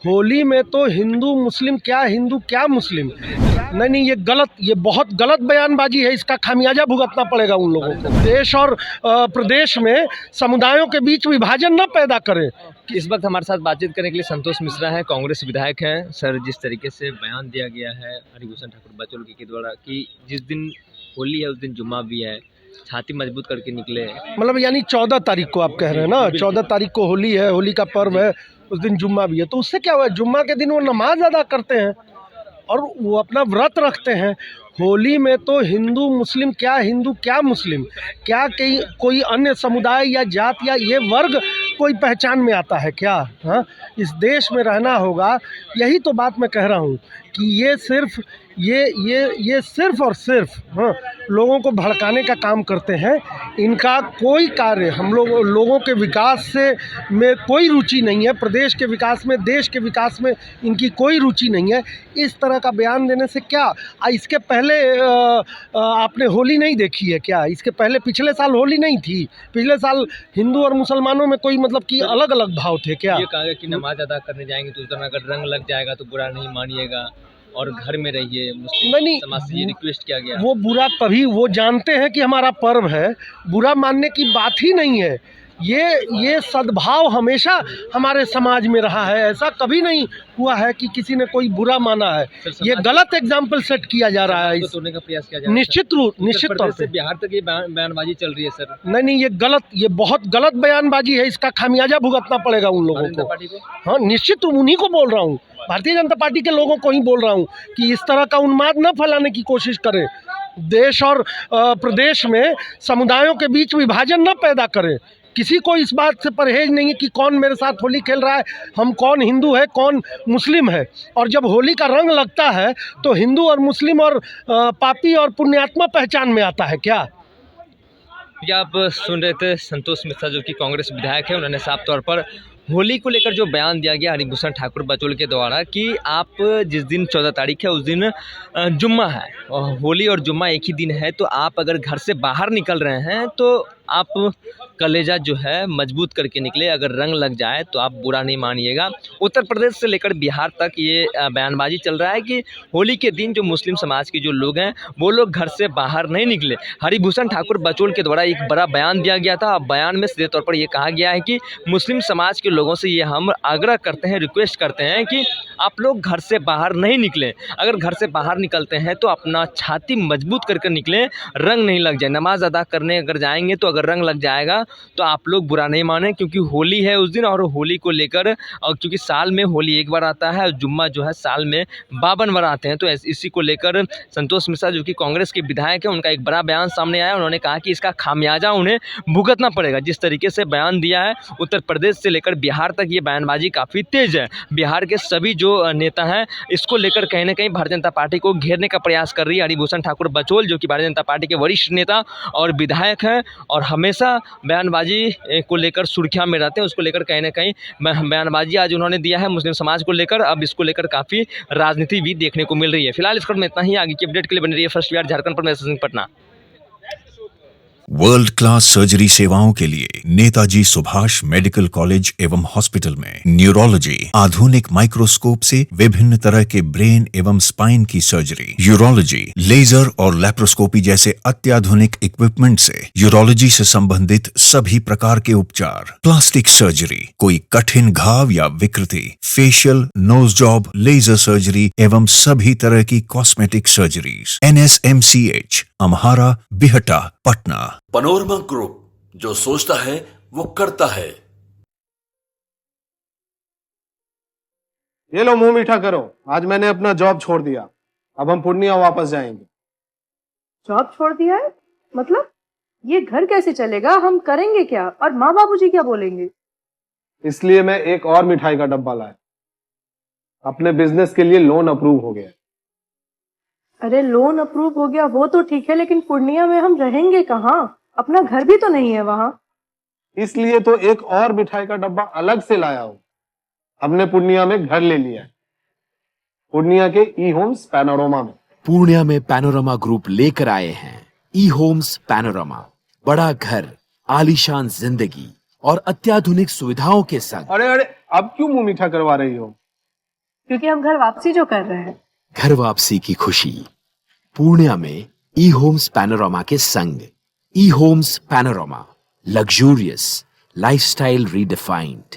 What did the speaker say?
होली में तो हिंदू मुस्लिम क्या, हिंदू क्या मुस्लिम, नहीं नहीं, ये गलत, ये बहुत गलत बयानबाजी है। इसका खामियाजा भुगतना पड़ेगा उन लोगों को। देश और प्रदेश में समुदायों के बीच विभाजन न पैदा करें। इस वक्त हमारे साथ बातचीत करने के लिए संतोष मिश्रा हैं, कांग्रेस विधायक हैं। सर, जिस तरीके से बयान दिया गया है हरिभूषण ठाकुर बचौल के द्वारा कि जिस दिन होली है उस दिन जुम्मा भी है, छाती मजबूत करके निकले, मतलब यानी 14 तारीख को आप कह रहे हैं ना, 14 तारीख को होली है, होली का पर्व है, उस दिन जुम्मा भी है, तो उससे क्या हुआ? जुम्मा के दिन वो नमाज अदा करते हैं और वो अपना व्रत रखते हैं। होली में तो हिंदू मुस्लिम क्या, हिंदू क्या मुस्लिम, क्या कोई अन्य समुदाय या जात या ये वर्ग कोई पहचान में आता है क्या? हाँ, इस देश में रहना होगा। यही तो बात मैं कह रहा हूँ कि ये सिर्फ ये सिर्फ और सिर्फ लोगों को भड़काने का काम करते हैं। इनका कोई कार्य हम लोगों के विकास से में कोई रुचि नहीं है, प्रदेश के विकास में, देश के विकास में इनकी कोई रुचि नहीं है। इस तरह का बयान देने से क्या, इसके पहले आपने होली नहीं देखी है क्या? इसके पहले पिछले साल होली नहीं थी? पिछले साल हिंदू और मुसलमानों में कोई मतलब कि अलग अलग भाव थे क्या? ये कहा गया कि नमाज अदा करने जाएंगे तो उस दौरान अगर रंग लग जाएगा तो बुरा नहीं मानिएगा और घर में रहिए, मुस्लिम समाज से ये रिक्वेस्ट किया गया। वो बुरा कभी, वो जानते हैं कि हमारा पर्व है, बुरा मानने की बात ही नहीं है। ये सद्भाव हमेशा हमारे समाज में रहा है, ऐसा कभी नहीं हुआ है कि किसी ने कोई बुरा माना है। ये गलत एग्जाम्पल सेट किया जा रहा है, तोड़ने का प्रयास किया जा रहा है। निश्चित तौर पे बिहार तक ये बयानबाजी चल रही है सर। नहीं नहीं, ये गलत, ये बहुत गलत बयानबाजी है। इसका खामियाजा भुगतना पड़ेगा उन लोगों को। हाँ, निश्चित उन्हीं को बोल रहा हूँ, भारतीय जनता पार्टी के लोगों को ही बोल रहा हूँ कि इस तरह का उन्माद न फैलाने की कोशिश करें। देश और प्रदेश में समुदायों के बीच विभाजन न पैदा करें। किसी को इस बात से परहेज नहीं है कि कौन मेरे साथ होली खेल रहा है, हम कौन हिंदू है कौन मुस्लिम है। और जब होली का रंग लगता है तो हिंदू और मुस्लिम और पापी और पुण्यात्मा पहचान में आता है क्या? ये आप सुन रहे थे संतोष मिश्रा जो कि कांग्रेस विधायक है। उन्होंने साफ तौर पर होली को लेकर जो बयान दिया गया हरिभूषण ठाकुर बचौल के द्वारा कि आप जिस दिन 14 तारीख है उस दिन जुम्मा है और होली और जुम्मा एक ही दिन है, तो आप अगर घर से बाहर निकल रहे हैं तो आप कलेजा जो है मजबूत करके निकले, अगर रंग लग जाए तो आप बुरा नहीं मानिएगा। उत्तर प्रदेश से लेकर बिहार तक ये बयानबाजी चल रहा है कि होली के दिन जो मुस्लिम समाज के जो लोग हैं वो लोग घर से बाहर नहीं निकले। हरिभूषण ठाकुर बचौल के द्वारा एक बड़ा बयान दिया गया था। बयान में सीधे तौर पर ये कहा गया है कि मुस्लिम समाज के लोगों से ये हम आग्रह करते हैं, रिक्वेस्ट करते हैं कि आप लोग घर से बाहर नहीं निकलें। अगर घर से बाहर निकलते हैं तो अपना छाती मजबूत करके निकलें, रंग नहीं लग जाए। नमाज अदा करने अगर जाएंगे तो अगर रंग लग जाएगा तो आप लोग बुरा नहीं माने, क्योंकि होली है उस दिन और होली को लेकर, और क्योंकि साल में होली एक बार आता है और जुम्मा जो है साल में 52 बार आते हैं, तो इसी को लेकर संतोष मिश्रा जो कि कांग्रेस के विधायक है, उनका एक बड़ा बयान सामने आया। उन्होंने कहा कि इसका खामियाजा उन्हें भुगतना पड़ेगा। जिस तरीके से बयान दिया है उत्तर प्रदेश से लेकर बिहार तक ये बयानबाजी काफ़ी तेज है। बिहार के सभी जो नेता हैं इसको लेकर कहीं ना कहीं भारतीय जनता पार्टी को घेरने का प्रयास कर रही है हरिभूषण ठाकुर बचौल, जो कि भारतीय जनता पार्टी के वरिष्ठ नेता और विधायक हैं और हमेशा बयानबाजी को लेकर सुर्खियां में रहते हैं। उसको लेकर कहीं ना कहीं बयानबाजी आज उन्होंने दिया है मुस्लिम समाज को लेकर। अब इसको लेकर काफ़ी राजनीति भी देखने को मिल रही है। फिलहाल इस खबर में इतना ही। आगे की अपडेट के लिए बनी रही है फर्स्ट बिहार झारखंड पर। मैं Singh Patna. World class surgery सेवाओं के लिए नेताजी सुभाष मेडिकल कॉलेज एवं हॉस्पिटल में न्यूरोलॉजी, आधुनिक माइक्रोस्कोप से विभिन्न तरह के ब्रेन एवं स्पाइन की सर्जरी, यूरोलॉजी, लेजर और लैप्रोस्कोपी जैसे अत्याधुनिक इक्विपमेंट से यूरोलॉजी से संबंधित सभी प्रकार के उपचार, प्लास्टिक सर्जरी, कोई कठिन घाव या विकृति, facial, nose job, laser surgery एवं सभी तरह की cosmetic surgeries. NSMCH, Amhara, Bihta, Patna. Panorama group, जो सोचता है वो करता है। ये लो मुंह मीठा करो, आज मैंने अपना जॉब छोड़ दिया, अब हम पूर्णिया वापस जाएंगे। जॉब छोड़ दिया है? मतलब ये घर कैसे चलेगा, हम करेंगे क्या और माँ बाबूजी क्या बोलेंगे? इसलिए मैं एक और मिठाई का डब्बा लाया। अपने बिजनेस के लिए लोन अप्रूव हो गया। अरे लोन अप्रूव हो गया वो तो ठीक है, लेकिन पूर्णिया में हम रहेंगे कहाँ? अपना घर भी तो नहीं है वहाँ। इसलिए तो एक और मिठाई का डब्बा अलग से लाया हूँ। हमने पूर्णिया में घर ले लिया है, पूर्णिया के ई होम्स पैनोरमा में। पूर्णिया में पैनोरमा ग्रुप लेकर आए हैं ई होम्स पैनोरमा। बड़ा घर, आलीशान जिंदगी और अत्याधुनिक सुविधाओं के संग। अरे अब क्यों मुंह मीठा करवा रही हो? क्योंकि हम घर वापसी जो कर रहे हैं। घर वापसी की खुशी पूर्णिया में ई होम्स पैनोरामा के संग। ई Homes Panorama, luxurious lifestyle redefined.